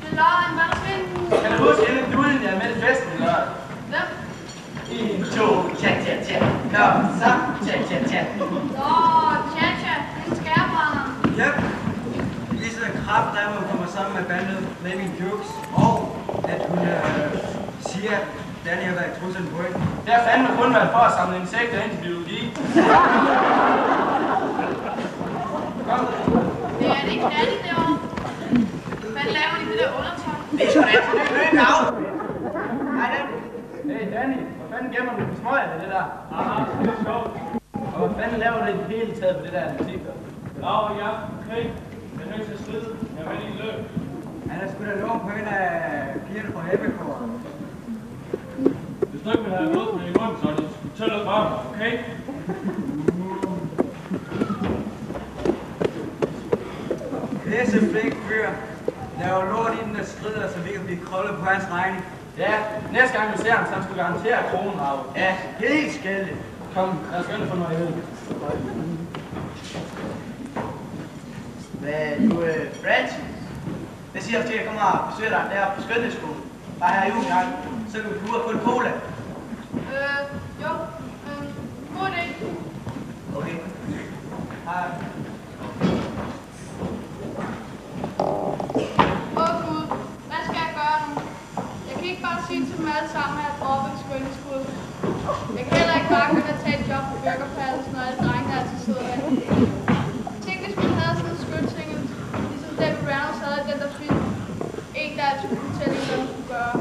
Det er lørdag, hvad der finder. Kan du huske hende dullen, jeg er med i festen i lørdag? Hvem? 1, 2, tja. Kom, så, tja. Nå, tja, den skærbrænder. Yep. Lige så kraft, der må komme sammen med bandet Flaming Dukes, og at hun siger, at Danny har været trussel på hende. Det har fandme kun været for at samle insekter ind til biologi. Kom. Det er det ikke Danny derovre. Hvad laver de med det undertøj? Det er sgu da til det løb af. Hej, Danny. Hey, Danny. Hvor fanden gemmer du på smøger med det der? Aha, det er sjovt. Og hvad fanden laver du i det hele taget på det der musik? Lav, ja, okay. Jeg er nødt til at skride. Jeg er i løb. Han er sgu da lånt på en af pigerne fra Hebbekår. Hvis du ikke vil have noget med i munden, så er det sgu til at røre mig, okay? Pisse flink fyr. Laver lort i den, der skrider, så vi kan blive krøllet på hans regning. Ja, næste gang vi ser ham, så han skulle garantere kronen af. Ja, helt skældigt. Kom, lad os gå ind og få noget i øl. Men du, Brent, det siger til, at jeg kommer og besøger dig der på skønhedsskolen. Bare her i ugen gang, så kan vi gå ud og få en cola. Jo. God idé. Okay. Hej. Gud, hvad skal jeg gøre nu? Jeg kan ikke bare sige til dem alle sammen, at jeg dropper en skønhedsskole. Jeg kan heller ikke bare gå ind og tage et job på burgerpladsen, når alle drengene altid sidder der. Tænk, hvis man havde sådan en skønting, ligesom David Reynolds havde i den der film. En, der altid kunne fortælle, hvad man skulle gøre.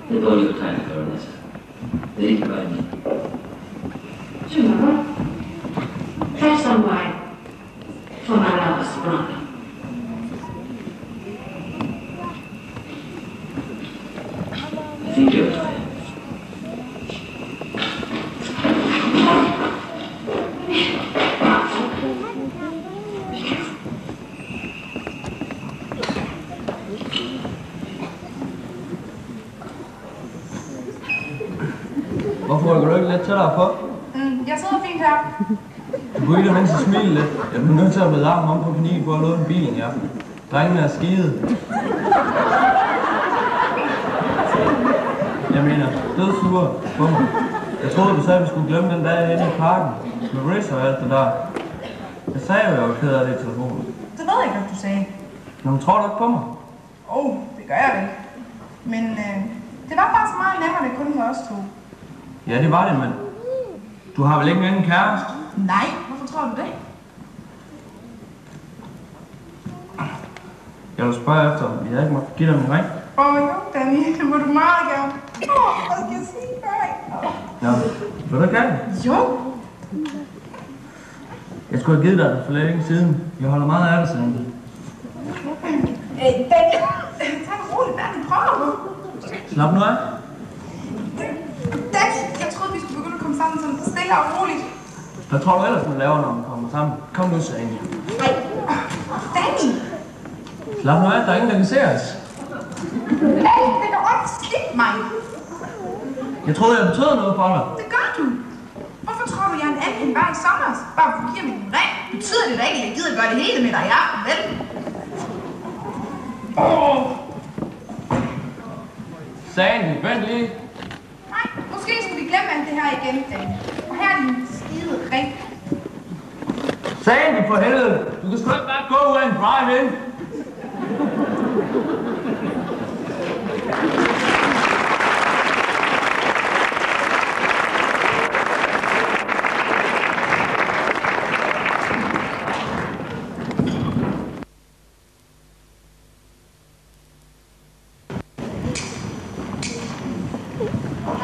Det er dårligt tegn for det, altså. Det er ikke bare en. Tomorrow, have some wine for my lover's brother. Fint gjort, tror jeg. Hvorfor rykker du ikke lidt tættere på? Jeg sidder fint her. Du kunne ikke mens smile lidt. Jeg bliver nødt til at vride armen om på knien for at låne bilen i aften. Drengene er skide. Jeg mener, dødsure på mig. Jeg troede, du sagde, at vi skulle glemme den dag inde i parken. Med Riz og alt det der. Jeg sagde jo, at jeg var ked af det i telefonen. Det ved jeg ikke, hvad du sagde. Men tror du ikke på mig? Det gør jeg vel. Men det var bare så meget nemmere, det kun med os to. Ja, det var det, men du har vel ikke nogen kæreste? Nej, hvorfor tror du det? Jeg vil spørge efter, om jeg ikke må give dig min ring. Jo, Danny, det må du meget gerne. Hvad skal jeg sige for dig? Nå, vil du gerne? Jo. Jeg skulle have givet dig det for længe siden. Jeg holder meget af det, Sandy. Danny, tag det roligt, hvad er det, prøver du? Slap nu af. Danny, jeg troede, vi skulle begynde at komme sammen sådan stille og roligt. Hvad tror du ellers, man laver, når man kommer sammen? Kom nu, Sandy. Nej, Danny! Slap nu af, der er ingen, der kan se os. Danny, det kan godt slippe mig. Jeg troede, jeg betød noget for dig. Det gør du. Hvorfor tror du, jeg er en anden end var i sommer? Bare fordi du giver mig din ring. Betyder det da ikke, at jeg gider gøre det hele med dig i aften, vel? Sandy, vent lige. Nej, måske skal vi glemme alt det her igen, Danny. Og her er din skide ring. Sandy, for helvede. Du kan sgu ikke bare gå ud af en drive-in.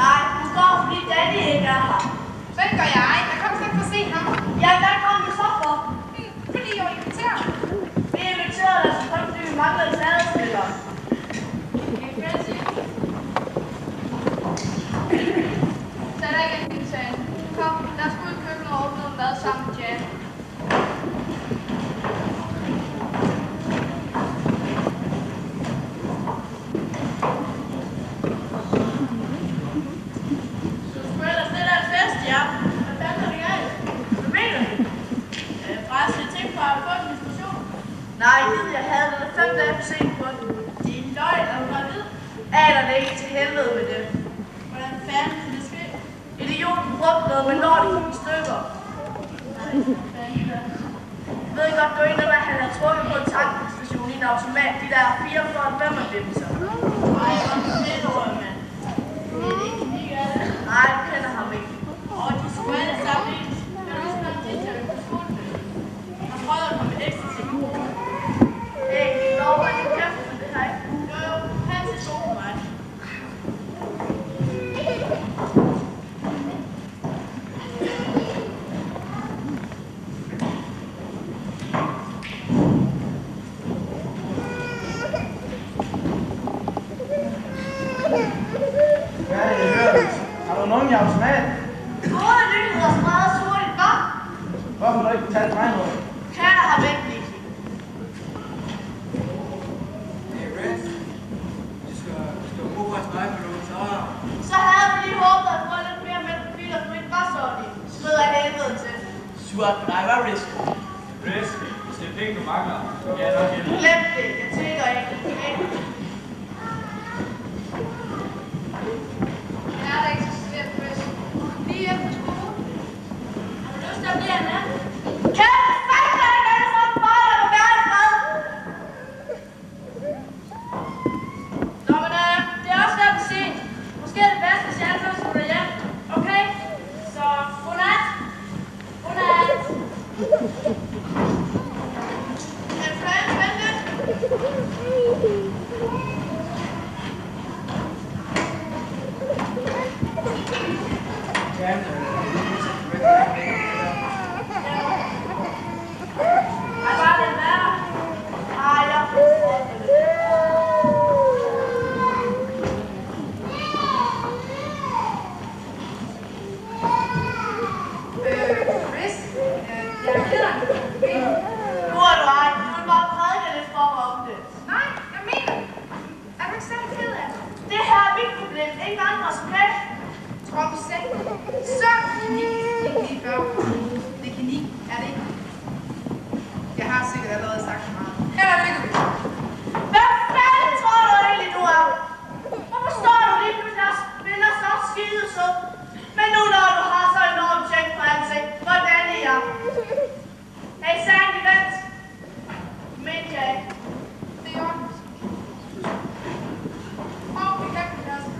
Nej, du står, fordi Danny ikke er her. Så det gør jeg. Jeg kommer slet ikke for sent ham. Ja, hvad kom du så for? Fordi jeg var inviteret. Vi inviterede dig, så fordi vi manglede sadespillere. Tag dig igen, din sag. Kom, lad os gå i køkkenet og ordne noget mad sammen med Jan. Du skulle ellers lidt af en fest, ja. Hvad fanden er det galt? Hvad mener du? Forresten, jeg tænkte på at få en diskussion. Nej, jeg havde den 5 dage for sent på den. Din løgn, er du gravid? Aner det ikke til helvede med det. Hvordan fanden kan det ske? Idioten brugte noget, men når det gik i stykker. Jeg ved godt, du er en af han har trukket på en tankstation i en automat. De der 495'er. Nej, hvor er det over, mand. Det er ikke lige af det. Nej, du kender ham ikke. Og de skulle alle sammen ens. Kan du huske, at de tager på skolen med? Jeg prøvede at komme med ekstra ting. Hey, det er lov, at jeg kæmper for det her, ikke? Jo, han til to på mig. Hvad er det, jeg hører? Har du nogen i automaten? Gode nyheder spredes hurtigt, hva'? Hvorfor har du ikke talt mig noget? Kære har væk, Nicky. Hey, Riz. Du skal bruge vores nøje på nogle tøjer. Så havde vi lige håbet at få lidt mere med på biler, som ikke var sådan i. Skrider jeg helvede til. Surt på dig, hvad Riz? Riz, hvis det er penge, du mangler, så kan jeg nok hjælpe. Glem det, jeg tænker ikke. Okay? Jeg er der ikke så svært, Chris. Lige efter skole. Har du lyst til at blive en nat? Kæft, fanden er ikke alle sammen bare, der vil være i fred. Nå, men det er også været sent. Måske er det bedst, hvis jeg altid smutter hjem. Okay? Så, godnat. Godnat. Vent lidt. sprit, trommesæt, så lige før. Mekanik, er det ikke? Jeg har sikkert allerede sagt så meget. Her er det. Hvad fanden tror du egentlig, du er? Hvorfor står du lige pludselig og spiller så skide sød? Men nu når du har så enormt tjek på ansigt, hvordan er jeg? Hey, Sandy, vent. Mente jeg ikke. Det er ordentligt. Det kan vi også.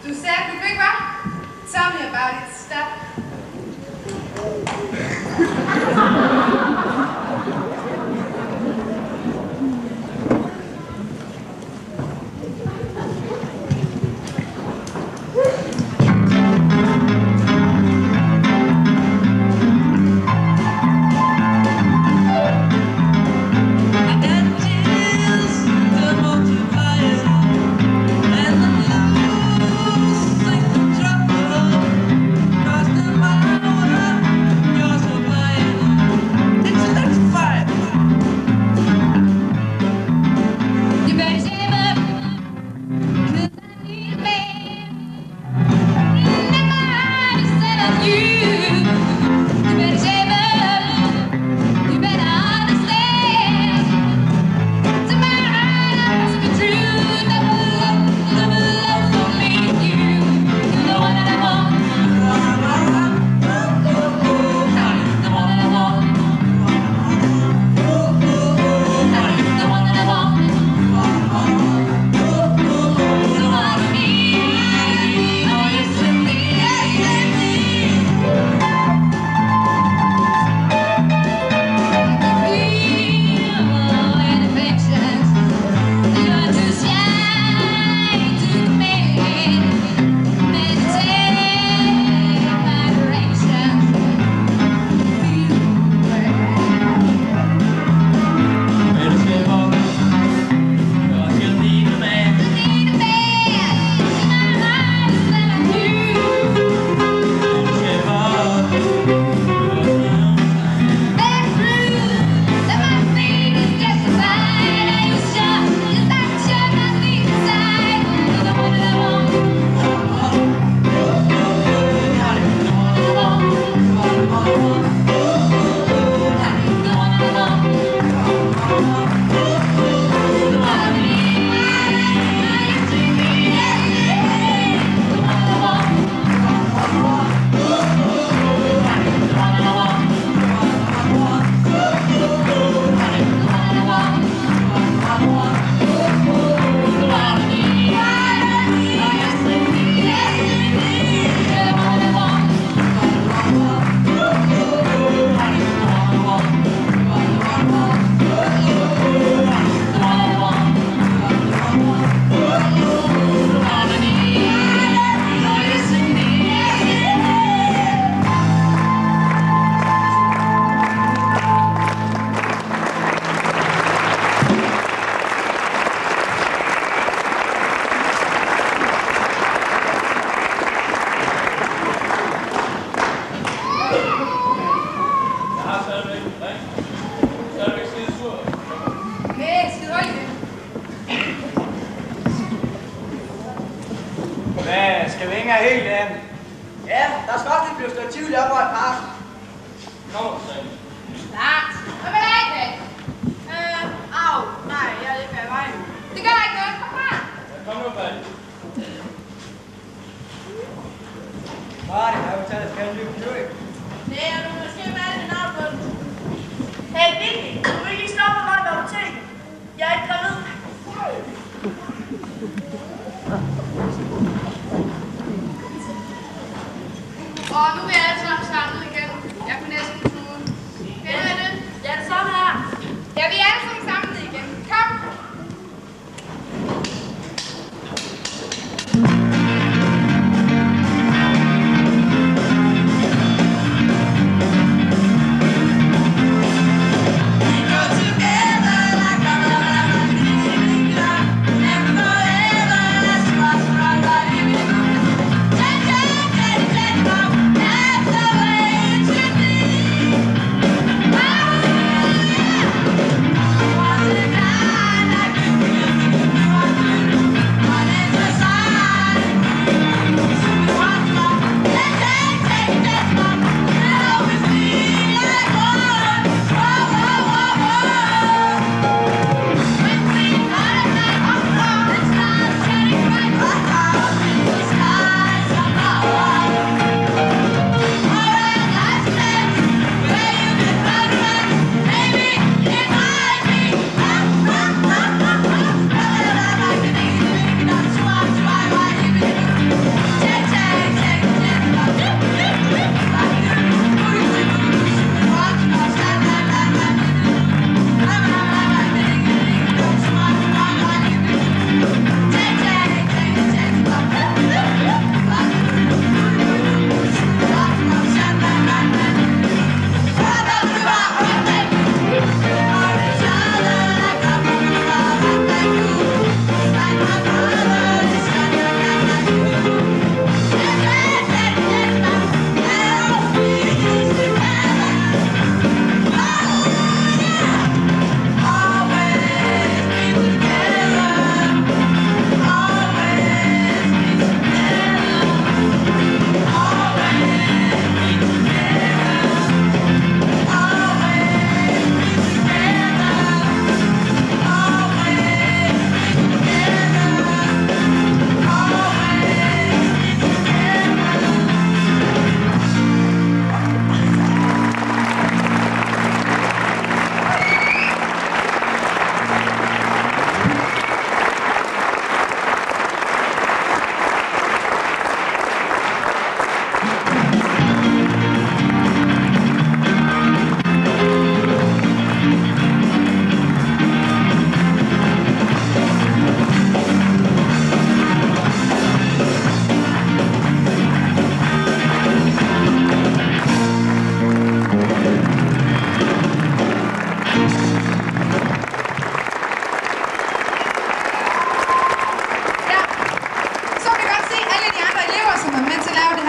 Du sagde, at du ikke var? Tell me about it, Steph. Hvad, skal vi ikke have helt andet? Ja, der skal også lige blive stået tvivl op over et par. Kom, Sam. Lars, hvad vil jeg ikke? Au, nej, jeg er lidt ved vejen. Det gør ikke noget. Kom her. Kom nu, Bal. Martin, har jo taget et ny computer. Nej, du må måske være det navn på den. Hey, Vicky, du vil ikke lige stoppe mig med apoteket. Jeg er ikke gravid. Og nu er vi alle sammen samlet igen. Jeg kunne næsten tude. Kender I det? Ja, det samme her. Ja, vi er alle sammen samlet igen. Kom. Yeah.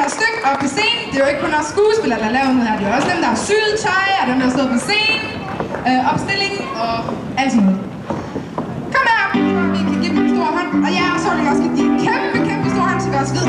her stykke op på scenen. Det er jo ikke kun os skuespillere, der laver noget her. Det er også dem, der har syet tøj, og dem, der står på scenen, opstillingen og alt sådan noget. Kom her, så vi kan give dem en stor hånd. Og ja, så vil jeg også give dem en kæmpe stor hånd, så vi også ved,